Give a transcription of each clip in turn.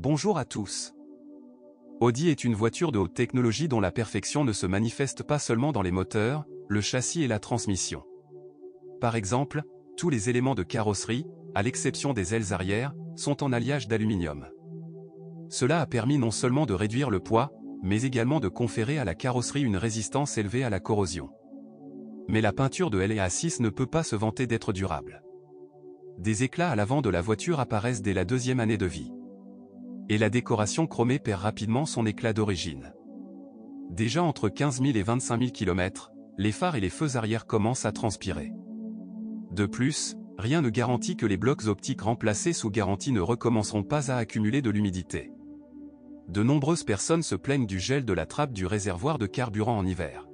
Bonjour à tous. Audi est une voiture de haute technologie dont la perfection ne se manifeste pas seulement dans les moteurs, le châssis et la transmission. Par exemple, tous les éléments de carrosserie, à l'exception des ailes arrière, sont en alliage d'aluminium. Cela a permis non seulement de réduire le poids, mais également de conférer à la carrosserie une résistance élevée à la corrosion. Mais la peinture de LA6 ne peut pas se vanter d'être durable. Des éclats à l'avant de la voiture apparaissent dès la deuxième année de vie. Et la décoration chromée perd rapidement son éclat d'origine. Déjà entre 15 000 et 25 000 km, les phares et les feux arrière commencent à transpirer. De plus, rien ne garantit que les blocs optiques remplacés sous garantie ne recommenceront pas à accumuler de l'humidité. De nombreuses personnes se plaignent du gel de la trappe du réservoir de carburant en hiver.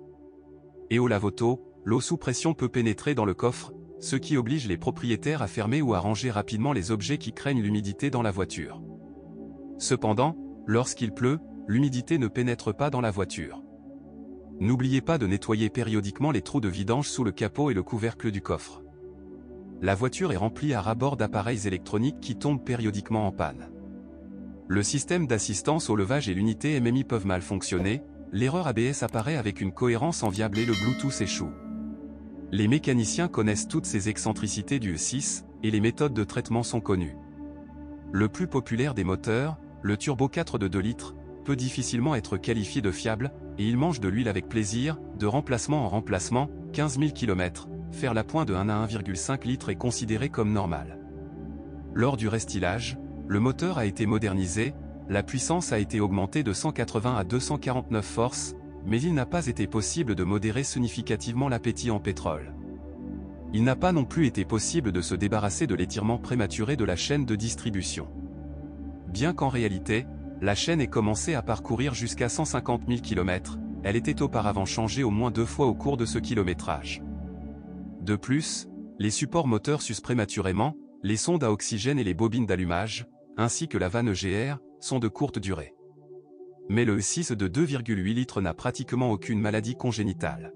Et au lave-auto, l'eau sous pression peut pénétrer dans le coffre, ce qui oblige les propriétaires à fermer ou à ranger rapidement les objets qui craignent l'humidité dans la voiture. Cependant, lorsqu'il pleut, l'humidité ne pénètre pas dans la voiture. N'oubliez pas de nettoyer périodiquement les trous de vidange sous le capot et le couvercle du coffre. La voiture est remplie à ras-bord d'appareils électroniques qui tombent périodiquement en panne. Le système d'assistance au levage et l'unité MMI peuvent mal fonctionner, l'erreur ABS apparaît avec une cohérence enviable et le Bluetooth échoue. Les mécaniciens connaissent toutes ces excentricités du E6, et les méthodes de traitement sont connues. Le plus populaire des moteurs, le Turbo 4 de 2 litres, peut difficilement être qualifié de fiable, et il mange de l'huile avec plaisir, de remplacement en remplacement, 15 000 km, faire la pointe de 1 à 1,5 litres est considéré comme normal. Lors du restylage, le moteur a été modernisé, la puissance a été augmentée de 180 à 249 forces, mais il n'a pas été possible de modérer significativement l'appétit en pétrole. Il n'a pas non plus été possible de se débarrasser de l'étirement prématuré de la chaîne de distribution. Bien qu'en réalité, la chaîne ait commencé à parcourir jusqu'à 150 000 km, elle était auparavant changée au moins 2 fois au cours de ce kilométrage. De plus, les supports moteurs s'usent prématurément, les sondes à oxygène et les bobines d'allumage, ainsi que la vanne EGR, sont de courte durée. Mais le E6 de 2,8 litres n'a pratiquement aucune maladie congénitale.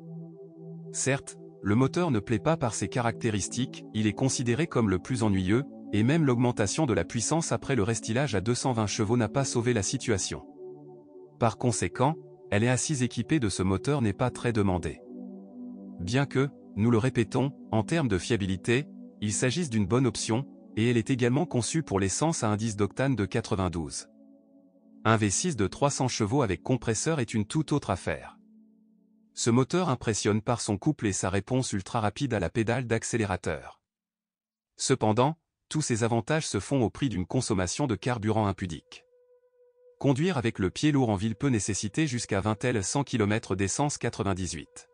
Certes, le moteur ne plaît pas par ses caractéristiques, il est considéré comme le plus ennuyeux, et même l'augmentation de la puissance après le restylage à 220 chevaux n'a pas sauvé la situation. Par conséquent, LA6 équipée de ce moteur n'est pas très demandée. Bien que, nous le répétons, en termes de fiabilité, il s'agisse d'une bonne option, et elle est également conçue pour l'essence à indice d'octane de 92. Un V6 de 300 chevaux avec compresseur est une toute autre affaire. Ce moteur impressionne par son couple et sa réponse ultra rapide à la pédale d'accélérateur. Cependant, tous ces avantages se font au prix d'une consommation de carburant impudique. Conduire avec le pied lourd en ville peut nécessiter jusqu'à 20 L 100 km d'essence 98.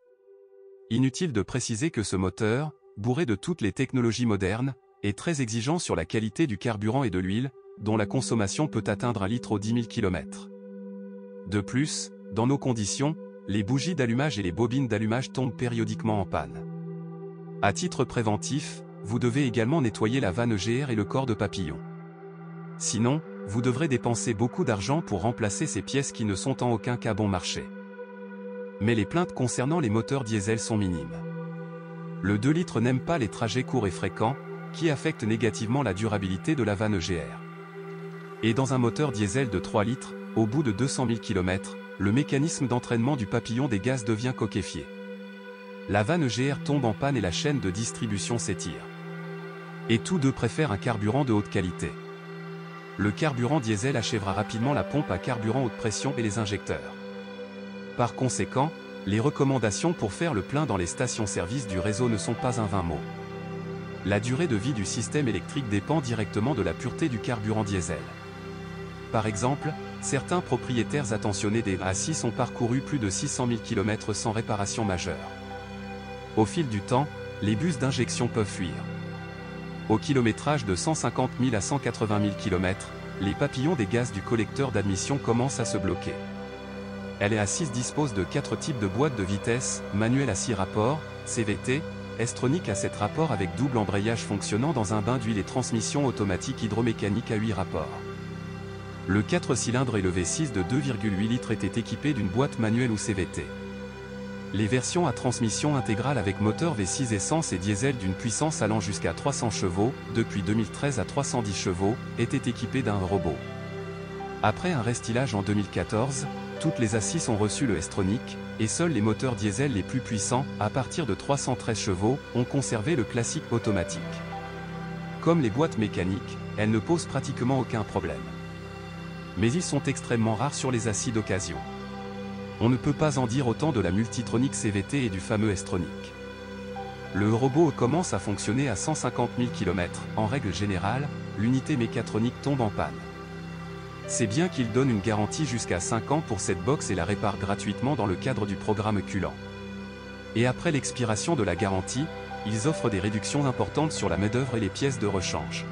Inutile de préciser que ce moteur, bourré de toutes les technologies modernes, est très exigeant sur la qualité du carburant et de l'huile, dont la consommation peut atteindre 1 litre aux 10 000 km. De plus, dans nos conditions, les bougies d'allumage et les bobines d'allumage tombent périodiquement en panne. À titre préventif, vous devez également nettoyer la vanne EGR et le corps de papillon. Sinon, vous devrez dépenser beaucoup d'argent pour remplacer ces pièces qui ne sont en aucun cas bon marché. Mais les plaintes concernant les moteurs diesel sont minimes. Le 2 litres n'aime pas les trajets courts et fréquents, qui affectent négativement la durabilité de la vanne EGR. Et dans un moteur diesel de 3 litres, au bout de 200 000 km, le mécanisme d'entraînement du papillon des gaz devient coquéfié. La vanne EGR tombe en panne et la chaîne de distribution s'étire. Et tous deux préfèrent un carburant de haute qualité. Le carburant diesel achèvera rapidement la pompe à carburant haute pression et les injecteurs. Par conséquent, les recommandations pour faire le plein dans les stations-service du réseau ne sont pas un vain mot. La durée de vie du système électrique dépend directement de la pureté du carburant diesel. Par exemple, certains propriétaires attentionnés des A6 ont parcouru plus de 600 000 km sans réparation majeure. Au fil du temps, les bus d'injection peuvent fuir. Au kilométrage de 150 000 à 180 000 km, les papillons des gaz du collecteur d'admission commencent à se bloquer. LA6 dispose de 4 types de boîtes de vitesse, manuelle à 6 rapports, CVT, S-tronique à 7 rapports avec double embrayage fonctionnant dans un bain d'huile et transmission automatique hydromécanique à 8 rapports. Le 4 cylindres et le V6 de 2,8 litres étaient équipés d'une boîte manuelle ou CVT. Les versions à transmission intégrale avec moteur V6 essence et diesel d'une puissance allant jusqu'à 300 chevaux, depuis 2013 à 310 chevaux, étaient équipées d'un robot. Après un restylage en 2014, toutes les assises ont reçu le S-Tronic, et seuls les moteurs diesel les plus puissants, à partir de 313 chevaux, ont conservé le classique automatique. Comme les boîtes mécaniques, elles ne posent pratiquement aucun problème. Mais ils sont extrêmement rares sur les assises d'occasion. On ne peut pas en dire autant de la Multitronic CVT et du fameux S-Tronic. Le robot commence à fonctionner à 150 000 km. En règle générale, l'unité mécatronique tombe en panne. C'est bien qu'il donne une garantie jusqu'à 5 ans pour cette box et la répare gratuitement dans le cadre du programme Culant. Et après l'expiration de la garantie, ils offrent des réductions importantes sur la main-d'œuvre et les pièces de rechange.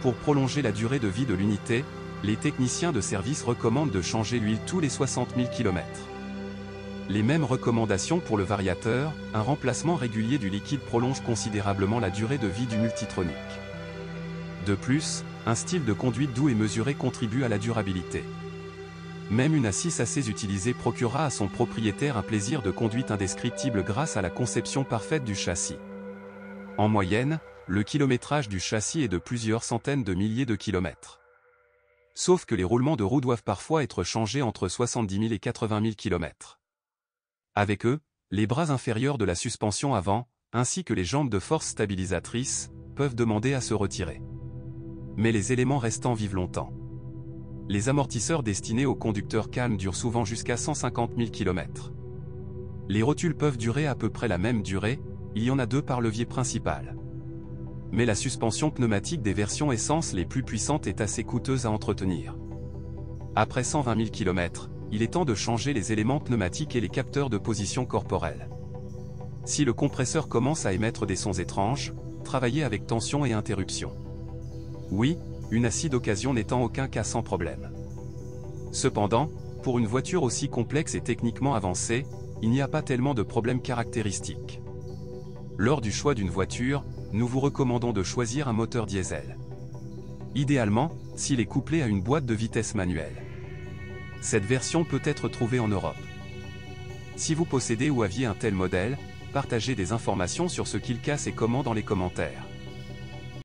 Pour prolonger la durée de vie de l'unité, les techniciens de service recommandent de changer l'huile tous les 60 000 km. Les mêmes recommandations pour le variateur, un remplacement régulier du liquide prolonge considérablement la durée de vie du Multitronic. De plus, un style de conduite doux et mesuré contribue à la durabilité. Même une assise assez utilisée procurera à son propriétaire un plaisir de conduite indescriptible grâce à la conception parfaite du châssis. En moyenne, le kilométrage du châssis est de plusieurs centaines de milliers de kilomètres. Sauf que les roulements de roues doivent parfois être changés entre 70 000 et 80 000 km. Avec eux, les bras inférieurs de la suspension avant, ainsi que les jambes de force stabilisatrices, peuvent demander à se retirer. Mais les éléments restants vivent longtemps. Les amortisseurs destinés aux conducteurs calmes durent souvent jusqu'à 150 000 km. Les rotules peuvent durer à peu près la même durée, il y en a 2 par levier principal. Mais la suspension pneumatique des versions essence les plus puissantes est assez coûteuse à entretenir. Après 120 000 km, il est temps de changer les éléments pneumatiques et les capteurs de position corporelle. Si le compresseur commence à émettre des sons étranges, travaillez avec tension et interruption. Oui, une assise d'occasion n'est en aucun cas sans problème. Cependant, pour une voiture aussi complexe et techniquement avancée, il n'y a pas tellement de problèmes caractéristiques. Lors du choix d'une voiture, nous vous recommandons de choisir un moteur diesel. Idéalement, s'il est couplé à une boîte de vitesse manuelle. Cette version peut être trouvée en Europe. Si vous possédez ou aviez un tel modèle, partagez des informations sur ce qu'il casse et comment dans les commentaires.